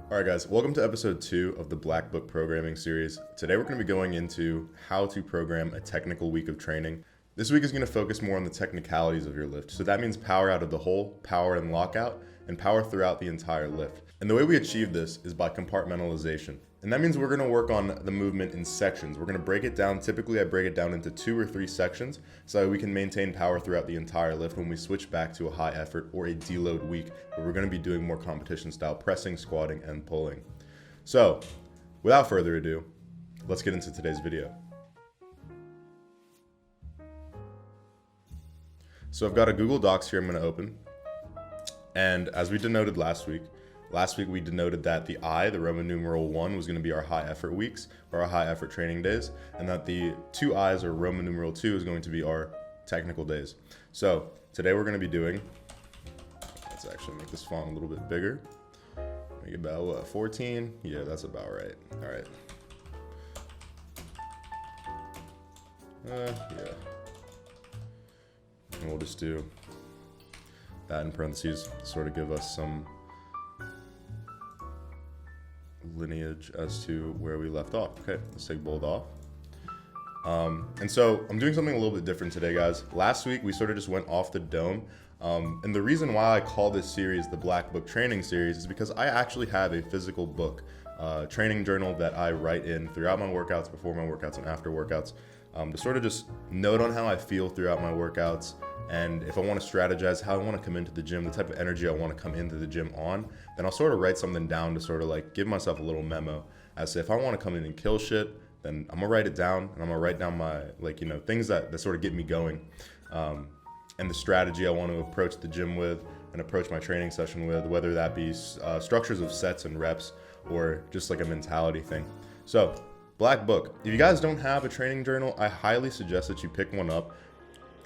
All right, guys, welcome to episode 2 of the Black Book programming series. Today we're going to be going into how to program a technical week of training. This week is going to focus more on the technicalities of your lift. So that means power out of the hole, power and lockout, and power throughout the entire lift. And the way we achieve this is by compartmentalization. And that means we're going to work on the movement in sections. We're going to break it down. Typically, I break it down into 2 or 3 sections so that we can maintain power throughout the entire lift when we switch back to a high effort or a deload week where we're going to be doing more competition style pressing, squatting, and pulling. So, without further ado, let's get into today's video. So I've got a Google Docs here I'm going to open. And as we denoted last week we denoted that the I, the Roman numeral 1, was going to be our high effort weeks or our high effort training days, and that the 2 I's or Roman numeral 2 is going to be our technical days. So today we're going to be doing, let's actually make this font a little bit bigger, make it about what, 14? Yeah, that's about right. All right. Yeah. And we'll just do that in parentheses, sort of give us some lineage as to where we left off. Okay, let's take bold off. And so I'm doing something a little bit different today, guys. Last week we sort of just went off the dome. And the reason why I call this series the Black Book Training Series is because I actually have a physical book, training journal that I write in throughout my workouts, before my workouts, and after workouts, to sort of just note on how I feel throughout my workouts. And if I want to strategize how I want to come into the gym, the type of energy I want to come into the gym on, then I'll sort of write something down to sort of like give myself a little memo as to if I want to come in and kill shit, then I'm gonna write it down, and I'm gonna write down my, like, you know, things that sort of get me going, and the strategy I want to approach the gym with and approach my training session with, whether that be structures of sets and reps or just like a mentality thing. So Black Book, if you guys don't have a training journal, I highly suggest that you pick one up.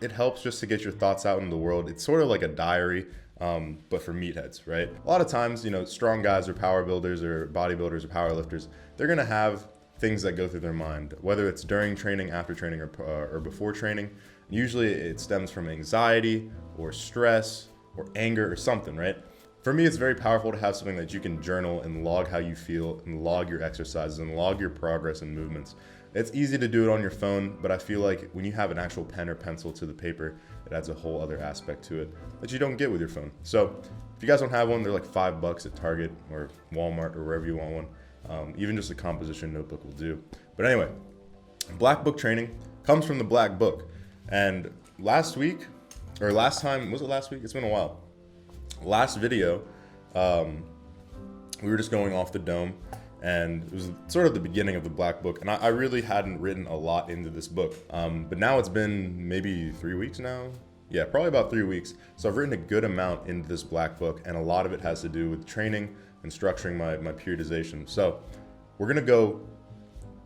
It helps just to get your thoughts out in the world. It's sort of like a diary, but for meatheads, right? A lot of times, you know, strong guys or power builders or bodybuilders or power lifters, they're gonna have things that go through their mind, whether it's during training, after training, or before training. Usually it stems from anxiety or stress or anger or something, right? For me, it's very powerful to have something that you can journal and log how you feel and log your exercises and log your progress and movements. It's easy to do it on your phone, but I feel like when you have an actual pen or pencil to the paper, it adds a whole other aspect to it that you don't get with your phone. So if you guys don't have one, they're like $5 at Target or Walmart or wherever you want one. Even just a composition notebook will do. But anyway, Black Book training comes from the Black Book. And last week, or last time, was it last week? It's been a while. Last video, we were just going off the dome, and it was sort of the beginning of the Black Book, and I really hadn't written a lot into this book, but now it's been maybe 3 weeks now. Yeah, probably about 3 weeks. So I've written a good amount into this Black Book, and a lot of it has to do with training and structuring my periodization. So we're gonna go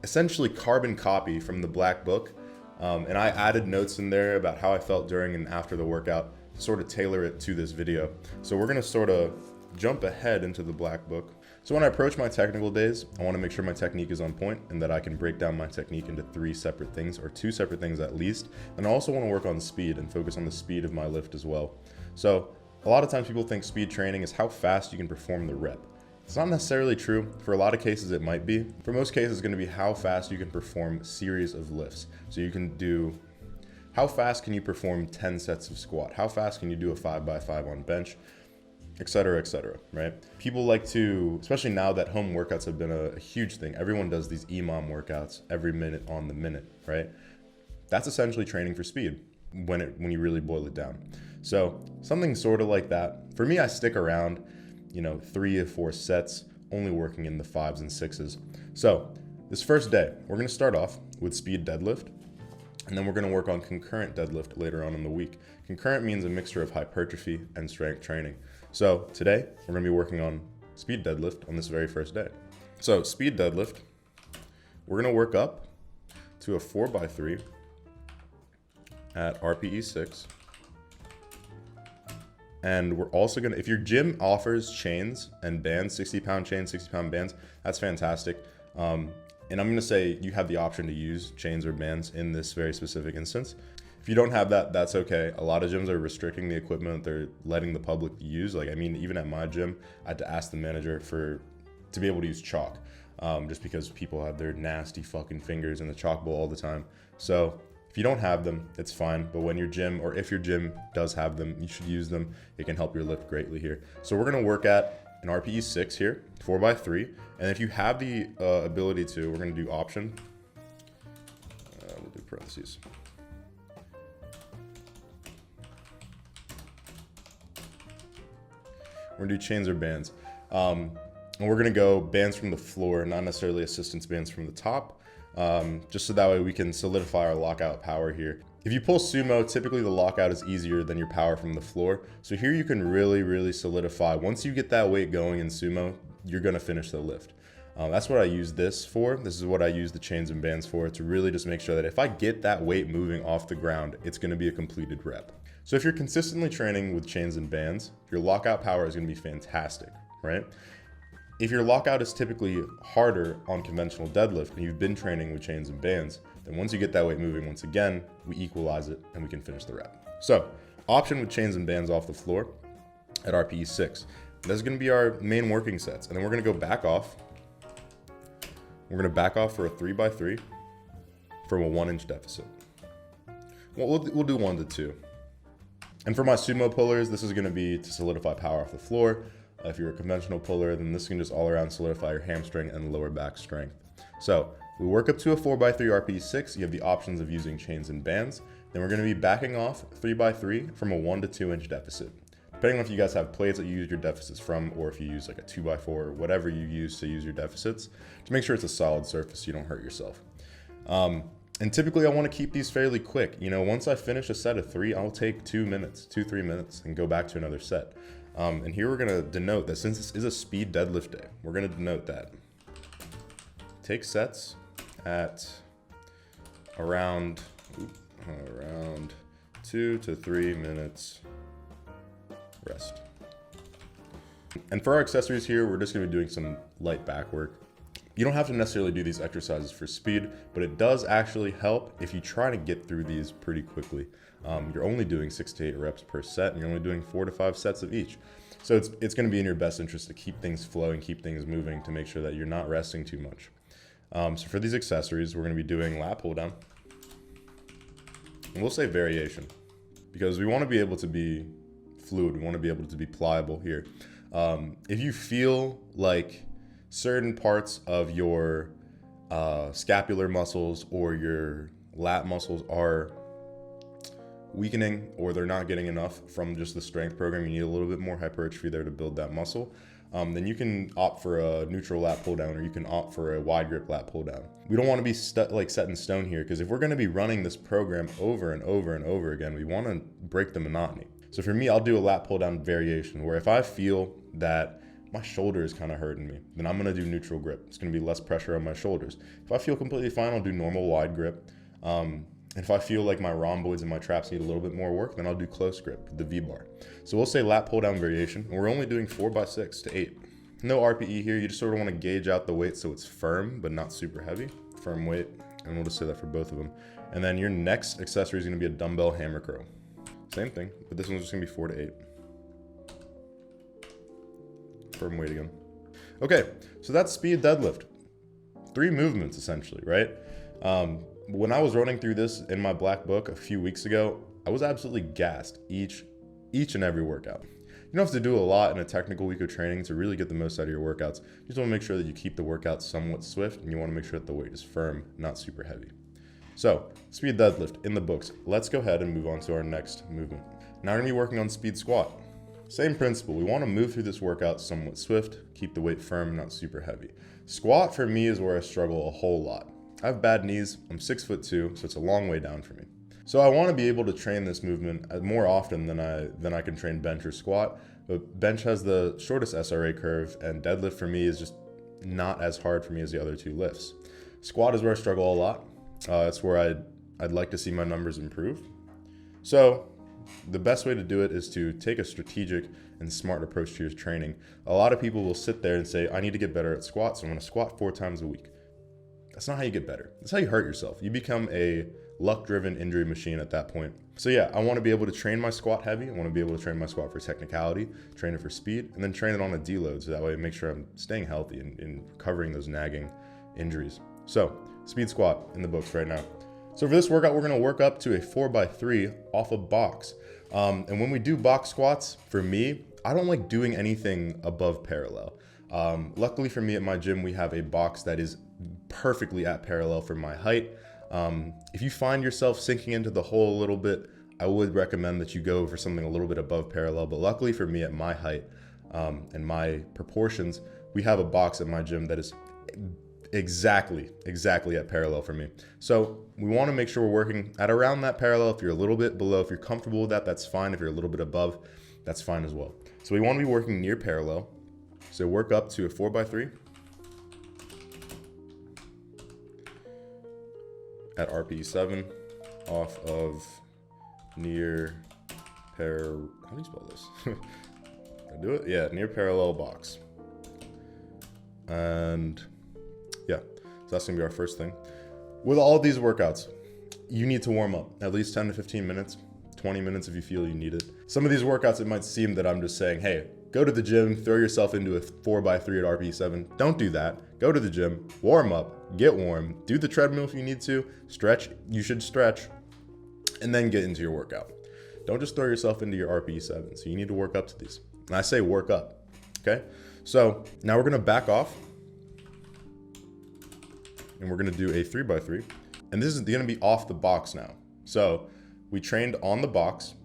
essentially carbon copy from the Black Book, and I added notes in there about how I felt during and after the workout to sort of tailor it to this video. So we're gonna sort of jump ahead into the Black Book. So when I approach my technical days, I want to make sure my technique is on point and that I can break down my technique into 3 separate things, or 2 separate things at least. And I also want to work on speed and focus on the speed of my lift as well. So a lot of times people think speed training is how fast you can perform the rep. It's not necessarily true. For a lot of cases it might be. For most cases it's going to be how fast you can perform series of lifts. So you can do, how fast can you perform 10 sets of squat? How fast can you do a 5x5 on bench? Etc., right? People like to, especially now that home workouts have been a huge thing. Everyone does these EMOM workouts every minute on the minute, right? That's essentially training for speed when you really boil it down. So something sort of like that. For me, I stick around, 3 to 4 sets, only working in the 5s and 6s. So this first day, we're gonna start off with speed deadlift, and then we're gonna work on concurrent deadlift later on in the week. Concurrent means a mixture of hypertrophy and strength training. So today, we're gonna be working on speed deadlift on this very first day. So speed deadlift, we're gonna work up to a 4x3 at RPE 6. And we're also gonna, if your gym offers chains and bands, 60-pound chains, 60-pound bands, that's fantastic. And I'm gonna say you have the option to use chains or bands in this very specific instance. If you don't have that, that's okay. A lot of gyms are restricting the equipment they're letting the public use. Like, I mean, even at my gym, I had to ask the manager to be able to use chalk, just because people have their nasty fucking fingers in the chalk bowl all the time. So if you don't have them, it's fine. But when your gym, or if your gym does have them, you should use them. It can help your lift greatly here. So we're gonna work at an RPE 6 here, 4x3. And if you have the ability to, we're gonna do option. We'll do parentheses. We're gonna do chains or bands. And we're gonna go bands from the floor, not necessarily assistance bands from the top, just so that way we can solidify our lockout power here. If you pull sumo, typically the lockout is easier than your power from the floor. So here you can really, really solidify. Once you get that weight going in sumo, you're gonna finish the lift. That's what I use this for. This is what I use the chains and bands for, to really just make sure that if I get that weight moving off the ground, it's gonna be a completed rep. So if you're consistently training with chains and bands, your lockout power is gonna be fantastic, right? If your lockout is typically harder on conventional deadlift and you've been training with chains and bands, then once you get that weight moving once again, we equalize it and we can finish the rep. So option with chains and bands off the floor at RPE 6. That's gonna be our main working sets. And then we're gonna go back off. We're gonna back off for a 3x3 from a 1-inch deficit. We'll do 1 to 2. And for my sumo pullers, this is gonna be to solidify power off the floor. If you're a conventional puller, then this can just all around solidify your hamstring and lower back strength. So we work up to a 4x3 RPE 6. You have the options of using chains and bands. Then we're gonna be backing off 3x3 from a 1 to 2-inch deficit. Depending on if you guys have plates that you use your deficits from, or if you use like a 2x4 or whatever you use to use your deficits, to make sure it's a solid surface so you don't hurt yourself. And typically I want to keep these fairly quick. You know, once I finish a set of 3, I'll take 2 minutes, 2-3 minutes, and go back to another set. And here we're gonna denote that since this is a speed deadlift day, we're gonna denote that. Take sets at around 2 to 3 minutes rest. And for our accessories here, we're just gonna be doing some light back work. You don't have to necessarily do these exercises for speed, but it does actually help if you try to get through these pretty quickly. You're only doing 6 to 8 reps per set, and you're only doing 4 to 5 sets of each. So it's gonna be in your best interest to keep things flowing, keep things moving, to make sure that you're not resting too much. So for these accessories, we're gonna be doing lat pull down. And we'll say variation, because we wanna be able to be fluid, we wanna be able to be pliable here. If you feel like certain parts of your scapular muscles or your lat muscles are weakening, or they're not getting enough from just the strength program, you need a little bit more hypertrophy there to build that muscle, then you can opt for a neutral lat pull down, or you can opt for a wide grip lat pull down. We don't want to be set in stone here, because if we're going to be running this program over and over and over again, we want to break the monotony. So for me, I'll do a lat pull down variation, where if I feel that my shoulder is kind of hurting me, then I'm going to do neutral grip. It's going to be less pressure on my shoulders. If I feel completely fine, I'll do normal wide grip. If I feel like my rhomboids and my traps need a little bit more work, then I'll do close grip, the V-bar. So we'll say lat pull down variation, and we're only doing 4x6 to 8. No RPE here, you just sort of want to gauge out the weight so it's firm, but not super heavy. Firm weight, and we'll just say that for both of them. And then your next accessory is going to be a dumbbell hammer curl. Same thing, but this one's just going to be 4 to 8. Firm weight again. Okay, so that's speed deadlift. 3 movements essentially, right? When I was running through this in my black book a few weeks ago, I was absolutely gassed each and every workout. You don't have to do a lot in a technical week of training to really get the most out of your workouts. You just want to make sure that you keep the workout somewhat swift, and you want to make sure that the weight is firm, not super heavy. So, speed deadlift in the books. Let's go ahead and move on to our next movement. Now we're going to be working on speed squat. Same principle. We want to move through this workout somewhat swift, keep the weight firm, not super heavy. Squat for me is where I struggle a whole lot. I have bad knees, I'm 6'2", so it's a long way down for me. So I want to be able to train this movement more often than I can train bench or squat, but bench has the shortest SRA curve, and deadlift for me is just not as hard for me as the other 2 lifts. Squat is where I struggle a lot. That's where I'd like to see my numbers improve. So the best way to do it is to take a strategic and smart approach to your training. A lot of people will sit there and say, I need to get better at squats, so I'm going to squat 4 times a week. That's not how you get better. That's how you hurt yourself. You become a luck-driven injury machine at that point. So yeah, I want to be able to train my squat heavy. I want to be able to train my squat for technicality, train it for speed, and then train it on a deload. So that way I make sure I'm staying healthy and covering those nagging injuries. So speed squat in the books right now. So for this workout, we're going to work up to a 4x3 off a box. And when we do box squats, for me, I don't like doing anything above parallel. Luckily for me at my gym, we have a box that is perfectly at parallel for my height. If you find yourself sinking into the hole a little bit, I would recommend that you go for something a little bit above parallel. But luckily for me at my height and my proportions, we have a box at my gym that is exactly at parallel for me. So we want to make sure we're working at around that parallel. If you're a little bit below, if you're comfortable with that, that's fine. If you're a little bit above, that's fine as well. So we want to be working near parallel. So work up to a 4x3 at RPE 7 off of near how do you spell this? I do it? Yeah, near parallel box. And yeah, so that's gonna be our first thing. With all these workouts, you need to warm up at least 10 to 15 minutes, 20 minutes if you feel you need it. Some of these workouts, it might seem that I'm just saying, hey, go to the gym, throw yourself into a 4x3 at RPE 7. Don't do that. Go to the gym, warm up, get warm, do the treadmill if you need to, stretch, you should stretch, and then get into your workout. Don't just throw yourself into your RPE 7. So you need to work up to these. And I say work up, okay? So now we're gonna back off and we're gonna do a 3x3. And this is gonna be off the box now. So we trained on the box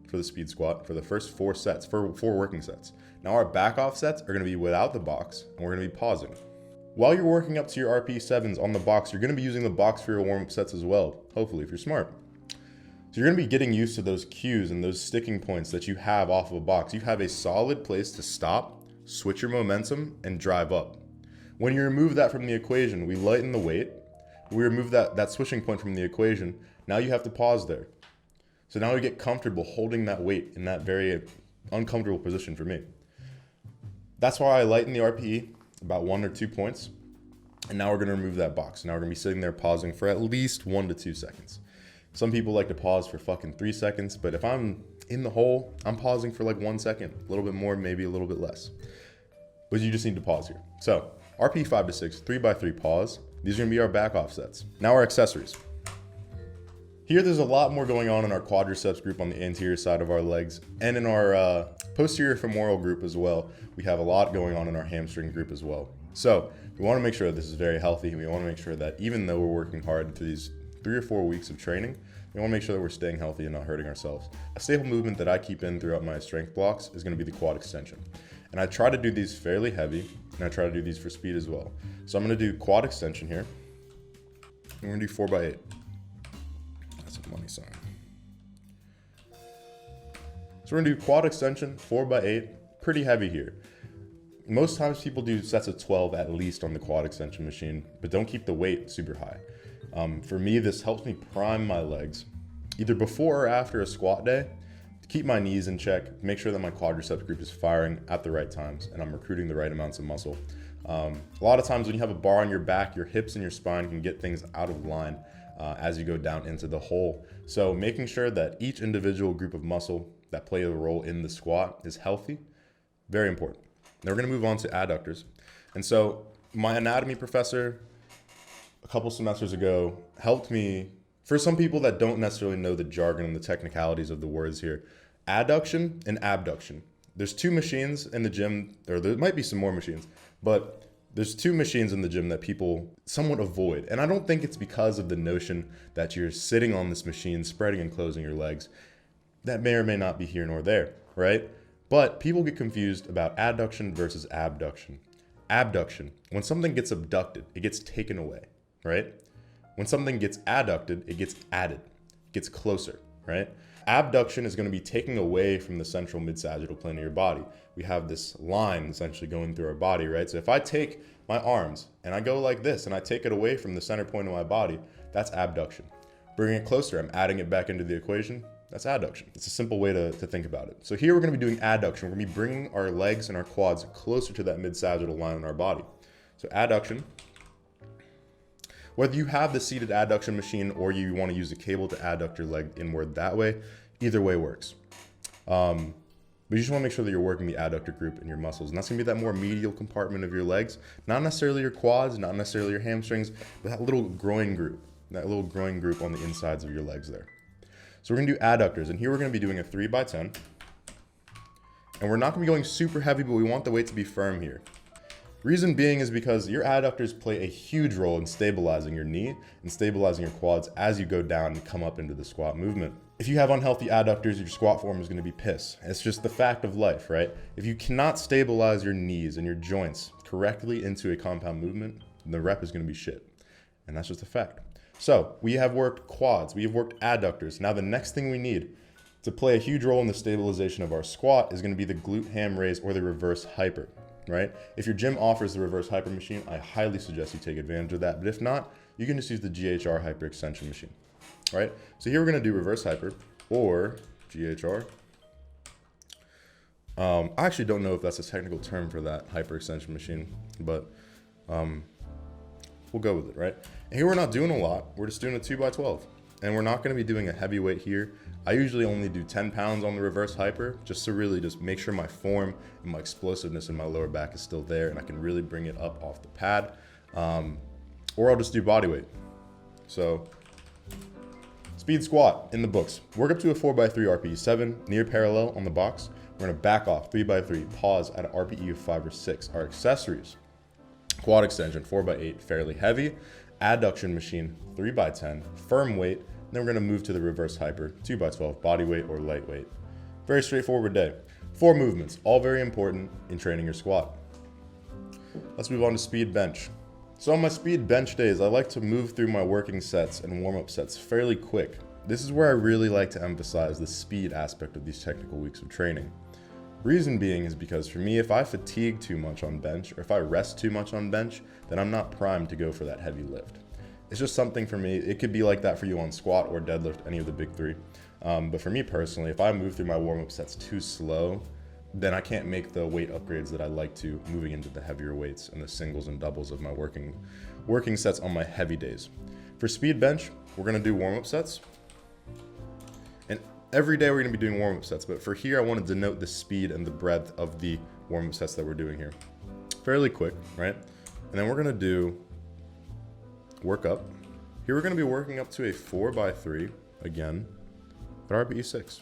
for the speed squat for the first 4 sets, for 4 working sets. Now our back off sets are gonna be without the box and we're gonna be pausing. While you're working up to your RPE 7s on the box, you're gonna be using the box for your warm-up sets as well, hopefully, if you're smart. So you're gonna be getting used to those cues and those sticking points that you have off of a box. You have a solid place to stop, switch your momentum, and drive up. When you remove that from the equation, we lighten the weight, we remove that switching point from the equation, now you have to pause there. So now we get comfortable holding that weight in that very uncomfortable position for me. That's why I lighten the RPE about 1 or 2 points. And now we're gonna remove that box. Now we're gonna be sitting there pausing for at least 1 to 2 seconds. Some people like to pause for fucking 3 seconds, but if I'm in the hole, I'm pausing for like 1 second, a little bit more, maybe a little bit less. But you just need to pause here. So RPE 5 to 6, 3x3 pause. These are gonna be our back off sets. Now our accessories. Here, there's a lot more going on in our quadriceps group on the anterior side of our legs, and in our posterior femoral group as well. We have a lot going on in our hamstring group as well. So we want to make sure that this is very healthy. We want to make sure that even though we're working hard through these 3 or 4 weeks of training, we want to make sure that we're staying healthy and not hurting ourselves. A staple movement that I keep in throughout my strength blocks is going to be the quad extension. And I try to do these fairly heavy, and I try to do these for speed as well. So I'm going to do quad extension here. And we're going to do 4x8. That's a money sign. So we're gonna do quad extension, 4x8, pretty heavy here. Most times people do sets of 12 at least on the quad extension machine, but don't keep the weight super high. For me, this helps me prime my legs, either before or after a squat day, to keep my knees in check, make sure that my quadriceps group is firing at the right times, and I'm recruiting the right amounts of muscle. A lot of times when you have a bar on your back, your hips and your spine can get things out of line as you go down into the hole. So making sure that each individual group of muscle that play a role in the squat is healthy, very important. Now we're gonna move on to adductors. And so my anatomy professor a couple semesters ago helped me, for some people that don't necessarily know the jargon and the technicalities of the words here, adduction and abduction. There's 2 machines in the gym, or there might be some more machines, but there's 2 machines in the gym that people somewhat avoid. And I don't think it's because of the notion that you're sitting on this machine, spreading and closing your legs. That may or may not be here nor there, right? But people get confused about adduction versus abduction. Abduction, when something gets abducted, it gets taken away, right? When something gets adducted, it gets added, gets closer, right? Abduction is going to be taking away from the central mid-sagittal plane of your body. We have this line essentially going through our body, right? So if I take my arms and I go like this and I take it away from the center point of my body, that's abduction. Bringing it closer, I'm adding it back into the equation, that's adduction. It's a simple way to think about it. So here we're going to be doing adduction. We're going to be bringing our legs and our quads closer to that mid-sagittal line in our body. So adduction, Whether you have the seated adduction machine or you want to use a cable to adduct your leg inward that way, either way works. But you just want to make sure that you're working the adductor group in your muscles. And that's going to be that more medial compartment of your legs, not necessarily your quads, not necessarily your hamstrings, but that little groin group on the insides of your legs there. So we're going to do adductors, and here we're going to be doing a 3x10. And we're not going to be going super heavy, but we want the weight to be firm here. Reason being is because your adductors play a huge role in stabilizing your knee and stabilizing your quads as you go down and come up into the squat movement. If you have unhealthy adductors, your squat form is going to be piss. It's just the fact of life, right? If you cannot stabilize your knees and your joints correctly into a compound movement, the rep is going to be shit. And that's just a fact. So we have worked quads, we have worked adductors. Now the next thing we need to play a huge role in the stabilization of our squat is going to be the glute ham raise or the reverse hyper, right? If your gym offers the reverse hyper machine, I highly suggest you take advantage of that. But if not, you can just use the GHR hyper extension machine. All right, so here we're going to do reverse hyper or GHR. I actually don't know if that's a technical term for that hyper extension machine, but we'll go with it, right? And here we're not doing a lot. We're just doing a 2x12, and we're not going to be doing a heavy weight here. I usually only do 10 pounds on the reverse hyper just to really just make sure my form and my explosiveness in my lower back is still there, and I can really bring it up off the pad. Or I'll just do body weight. So speed squat in the books. Work up to a 4x3 RPE 7, near parallel on the box. We're gonna back off 3x3, pause at an RPE of 5 or 6. Our accessories, quad extension 4x8, fairly heavy, adduction machine 3x10, firm weight. Then we're gonna move to the reverse hyper, 2x12, body weight or lightweight. Very straightforward day. 4 movements, all very important in training your squat. Let's move on to speed bench. So on my speed bench days, I like to move through my working sets and warm-up sets fairly quick. This is where I really like to emphasize the speed aspect of these technical weeks of training. Reason being is because for me, if I fatigue too much on bench or if I rest too much on bench, then I'm not primed to go for that heavy lift. It's just something for me. It could be like that for you on squat or deadlift, any of the big three. But for me personally, if I move through my warm-up sets too slow, then I can't make the weight upgrades that I like to moving into the heavier weights and the singles and doubles of my working sets on my heavy days. For speed bench, we're gonna do warm-up sets. And every day we're gonna be doing warm-up sets, but for here I wanna denote the speed and the breadth of the warm-up sets that we're doing here. Fairly quick, right? And then we're gonna do work up. Here we're gonna be working up to a 4x3, again, at RPE 6.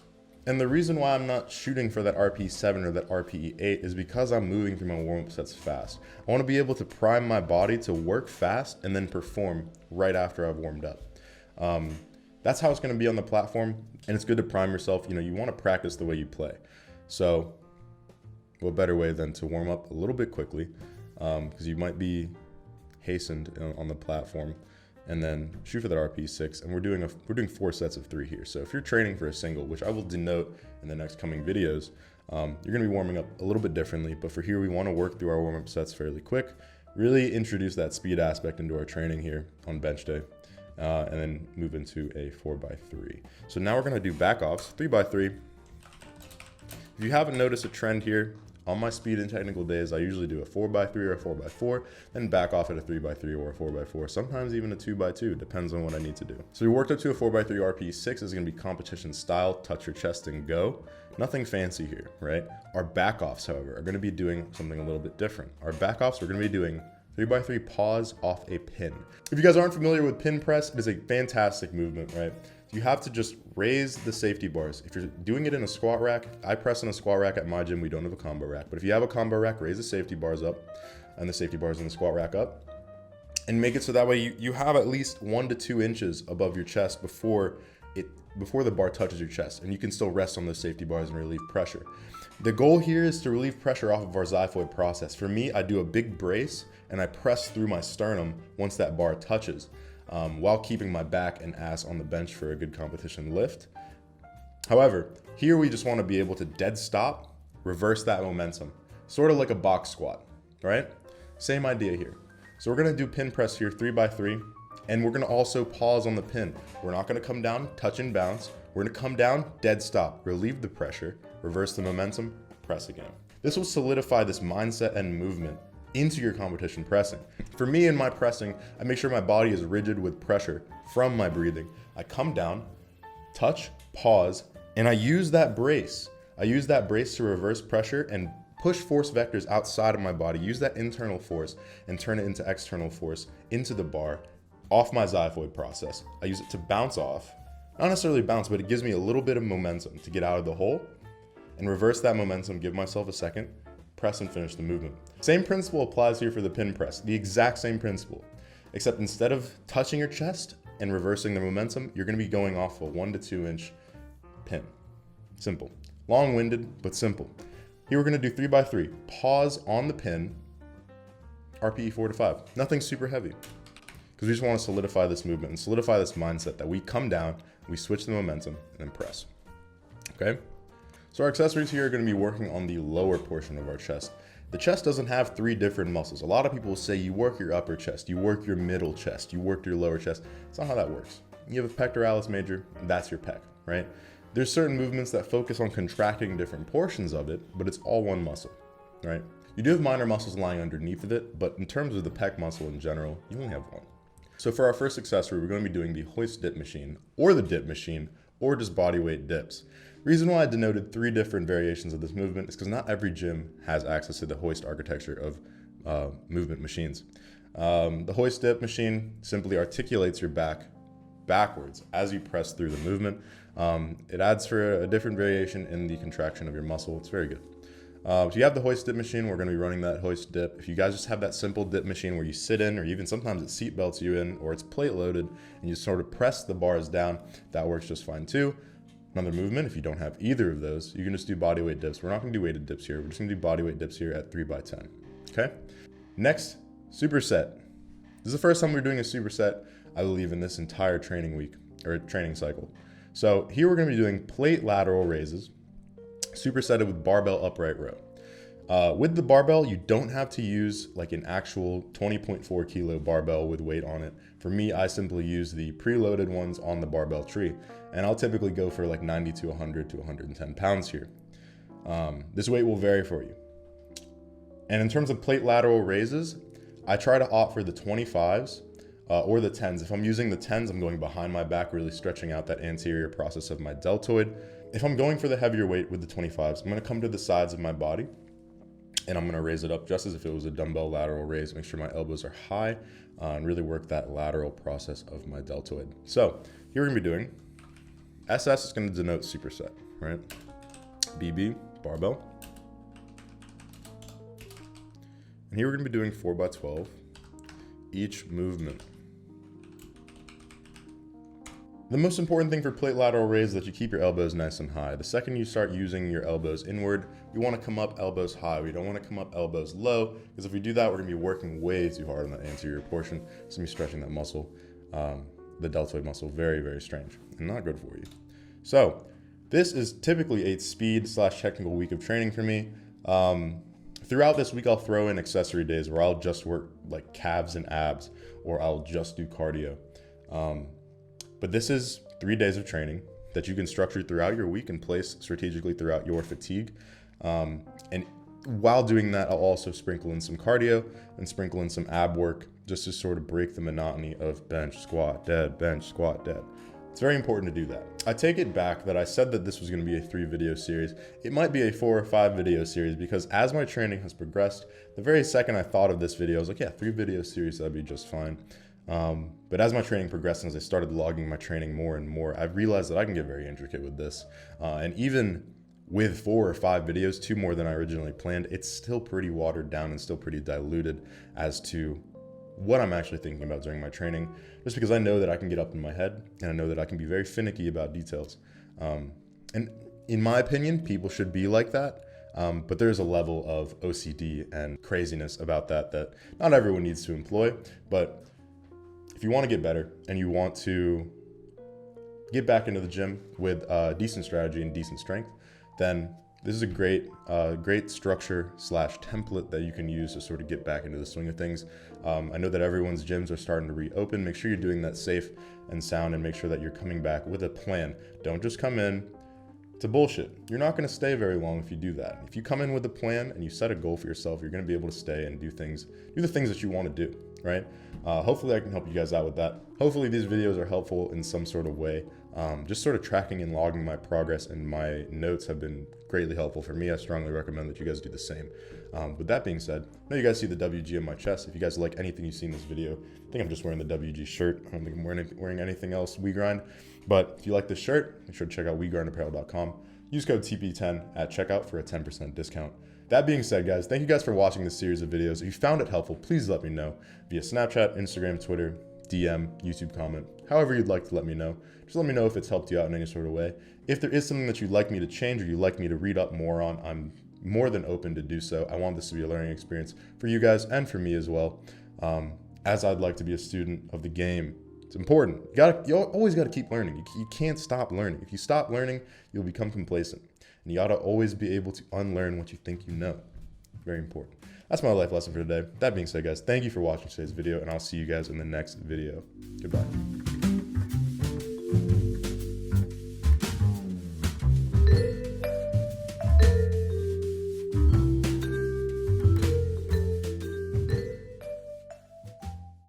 And the reason why I'm not shooting for that RPE 7 or that RPE 8 is because I'm moving through my warm-up sets fast. I want to be able to prime my body to work fast and then perform right after I've warmed up. That's how it's going to be on the platform, and it's good to prime yourself. You want to practice the way you play. So what better way than to warm up a little bit quickly, because you might be hastened on the platform, and then shoot for that RPE 6, and we're doing 4 sets of 3 here. So if you're training for a single, which I will denote in the next coming videos, you're gonna be warming up a little bit differently, but for here we wanna work through our warm-up sets fairly quick, really introduce that speed aspect into our training here on bench day, and then move into a 4x3. So now we're gonna do back offs, 3x3. If you haven't noticed a trend here, on my speed and technical days, I usually do a 4x3 or a 4x4, then back off at a 3x3 or a 4x4, sometimes even a 2x2, depends on what I need to do. So we worked up to a 4x3 RPE 6 is gonna be competition style, touch your chest and go. Nothing fancy here, right? Our back offs, however, are gonna be doing something a little bit different. Our back offs, we're gonna be doing 3x3 pause off a pin. If you guys aren't familiar with pin press, it is a fantastic movement, right? You have to just raise the safety bars. If you're doing it in a squat rack, I press in a squat rack at my gym, we don't have a combo rack. But if you have a combo rack, raise the safety bars up and the safety bars in the squat rack up and make it so that way you have at least 1 to 2 inches above your chest before the bar touches your chest, and you can still rest on those safety bars and relieve pressure. The goal here is to relieve pressure off of our xiphoid process. For me, I do a big brace and I press through my sternum once that bar touches. While keeping my back and ass on the bench for a good competition lift. However, here we just want to be able to dead stop, reverse that momentum, sort of like a box squat, right? Same idea here. So we're going to do pin press here, 3x3, and we're going to also pause on the pin. We're not going to come down, touch and bounce. We're going to come down, dead stop, relieve the pressure, reverse the momentum, press again. This will solidify this mindset and movement into your competition pressing. For me in my pressing, I make sure my body is rigid with pressure from my breathing. I come down, touch, pause, and I use that brace. I use that brace to reverse pressure and push force vectors outside of my body, use that internal force and turn it into external force into the bar off my xiphoid process. I use it to bounce off, not necessarily bounce, but it gives me a little bit of momentum to get out of the hole and reverse that momentum, give myself a second, press and finish the movement. Same principle applies here for the pin press, the exact same principle, except instead of touching your chest and reversing the momentum, you're gonna be going off a 1 to 2 inch pin. Simple. Long-winded, but simple. Here we're gonna do 3 by 3. Pause on the pin, RPE 4 to 5. Nothing super heavy, because we just wanna solidify this movement and solidify this mindset that we come down, we switch the momentum, and then press, okay? So our accessories here are gonna be working on the lower portion of our chest. The chest doesn't have 3 different muscles. A lot of people say you work your upper chest, you work your middle chest, you work your lower chest. It's not how that works. You have a pectoralis major, and that's your pec, right? There's certain movements that focus on contracting different portions of it, but it's all one muscle, right? You do have minor muscles lying underneath of it, but in terms of the pec muscle in general, you only have one. So for our first accessory, we're gonna be doing the hoist dip machine, or the dip machine, or just body weight dips. Reason why I denoted 3 different variations of this movement is because not every gym has access to the hoist architecture of movement machines. The hoist dip machine simply articulates your back backwards as you press through the movement. It adds for a different variation in the contraction of your muscle. It's very good. So you have the hoist dip machine. We're going to be running that hoist dip. If you guys just have that simple dip machine where you sit in, or even sometimes it seat belts you in, or it's plate loaded, and you sort of press the bars down, that works just fine too. Another movement, if you don't have either of those, you can just do body weight dips. We're not going to do weighted dips here. We're just going to do body weight dips here at 3 by 10. Okay. Next, superset. This is the first time we're doing a superset, I believe, in this entire training week or training cycle. So here we're going to be doing plate lateral raises, supersetted with barbell upright row. With the barbell, you don't have to use like an actual 20.4 kilo barbell with weight on it. For me, I simply use the preloaded ones on the barbell tree, and I'll typically go for like 90 to 100 to 110 pounds here. This weight will vary for you. And in terms of plate lateral raises, I try to opt for the 25s or the 10s. If I'm using the 10s, I'm going behind my back, really stretching out that anterior process of my deltoid. If I'm going for the heavier weight with the 25s, I'm gonna come to the sides of my body and I'm gonna raise it up just as if it was a dumbbell lateral raise. Make sure my elbows are high and really work that lateral process of my deltoid. So here we're gonna be doing, SS is gonna denote superset, right? BB, barbell. And here we're gonna be doing 4 by 12, each movement. The most important thing for plate lateral raise is that you keep your elbows nice and high. The second you start using your elbows inward, you want to come up elbows high. We don't want to come up elbows low, because if we do that, we're going to be working way too hard on that anterior portion. It's going to be stretching that muscle, the deltoid muscle, very, very strange and not good for you. So this is typically a speed/technical week of training for me. Throughout this week, I'll throw in accessory days where I'll just work like calves and abs, or I'll just do cardio. But this is 3 days of training that you can structure throughout your week and place strategically throughout your fatigue. And while doing that, I'll also sprinkle in some cardio and sprinkle in some ab work just to sort of break the monotony of bench, squat, dead, bench, squat, dead. It's very important to do that. I take it back that I said that this was going to be a 3 video series. It might be a 4 or 5 video series, because as my training has progressed, the very second I thought of this video, I was like, yeah, 3 video series, that'd be just fine. But as my training progressed and as I started logging my training more and more, I've realized that I can get very intricate with this. And even with 4 or 5 videos, 2 more than I originally planned, it's still pretty watered down and still pretty diluted as to what I'm actually thinking about during my training, just because I know that I can get up in my head and I know that I can be very finicky about details. And in my opinion, people should be like that. But there's a level of OCD and craziness about that that not everyone needs to employ. But if you want to get better and you want to get back into the gym with decent strategy and decent strength, then this is a great structure / template that you can use to sort of get back into the swing of things. I know that everyone's gyms are starting to reopen. Make sure you're doing that safe and sound, and make sure that you're coming back with a plan. Don't just come in, It's a bullshit. You're not going to stay very long if you do that. If you come in with a plan and you set a goal for yourself, you're going to be able to stay and do the things that you want to do, right? Hopefully I can help you guys out with that. Hopefully these videos are helpful in some sort of way. Just sort of tracking and logging my progress and my notes have been greatly helpful for me. I strongly recommend that you guys do the same. With that being said, I know you guys see the WG on my chest. If you guys like anything you see in this video, I think I'm just wearing the WG shirt. I don't think I'm wearing anything else, WeGrind. But if you like this shirt, make sure to check out WeGrindApparel.com. Use code TP10 at checkout for a 10% discount. That being said, guys, thank you guys for watching this series of videos. If you found it helpful, please let me know via Snapchat, Instagram, Twitter, DM, YouTube comment, however you'd like to let me know. Just let me know if it's helped you out in any sort of way. If there is something that you'd like me to change or you'd like me to read up more on, I'm more than open to do so. I want this to be a learning experience for you guys and for me as well, as I'd like to be a student of the game. It's important. You always got to keep learning. You can't stop learning. If you stop learning, you'll become complacent. And you got to always be able to unlearn what you think you know. Very important. That's my life lesson for today. That being said, guys, thank you for watching today's video, and I'll see you guys in the next video. Goodbye.